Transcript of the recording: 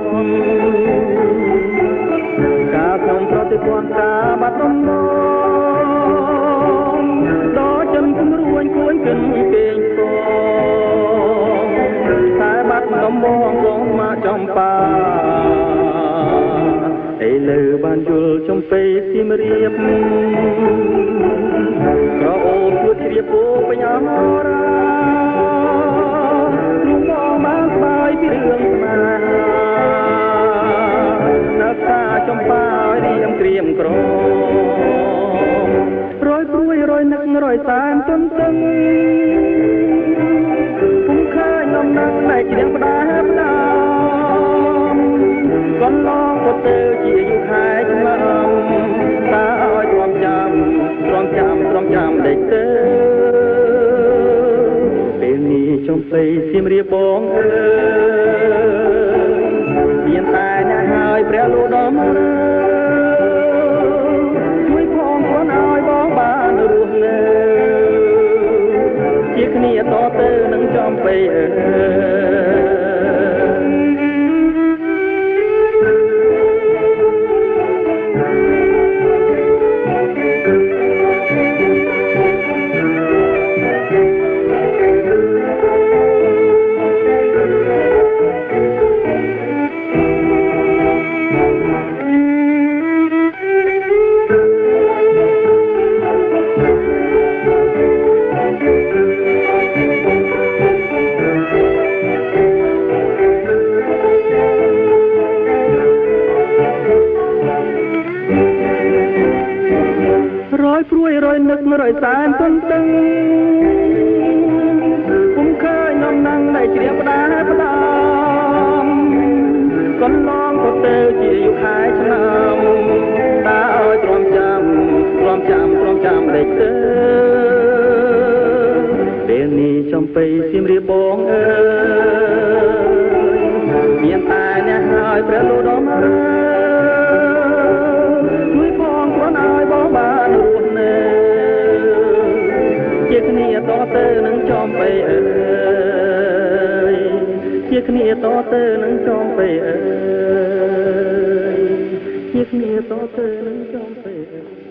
ត់ការខ្ញុំប្រតិព័ន្ធការបាត់ដំណងដល់ចិនគំរួញគួនគិនពេងកងតែបាត់ដំបងកងមកចំបាឥឡូវបានយល់ចំពេសៀមរាបក្រអូបជួយជ្រាបពោបញ្ញាមរាลุงมองมาสบายពីរឿងស្នេហានៅសាចំបារៀមក្រៀមក្ររយព្រួយរយនឹករយសានទន្ទឹងពុំឃើញនំណាស់តែជ្រៀងផ្ដាផ្ដាកន្លងក៏ទៅជាយុខែឆ្នាំតើឲ្យទ្រាំចាំដេកទៅពេលនេះចំបៃសៀមរាបបងអើយមានតែអ្នកហើយព្រះលោកដំជួយផងខ្លួនឲ្យបងបានរស់នៅជាគ្នាតទៅនឹងចំបៃអើរយព្រួយរយនឹករយសានទន្ទឹងពុំឃើញនំណាំងដែលជ្រាបផ្ដាផ្ដាកន្លងក៏ទៅជាយុខែឆ្នាំតើឲ្យទ្រាំចាំដេកទៅពេលនេះចំបៃសៀមរាបបងអើយមានតែអ្នកហើយព្រះលោកដំជួយផងខ្លួនឲ្យបងបានរស់នៅជាគ្នាតទៅនឹងចំបៃអើយជាគ្នាតទៅនឹងចំបៃអើយជាគ្នាតទៅនឹងចំបៃអើយ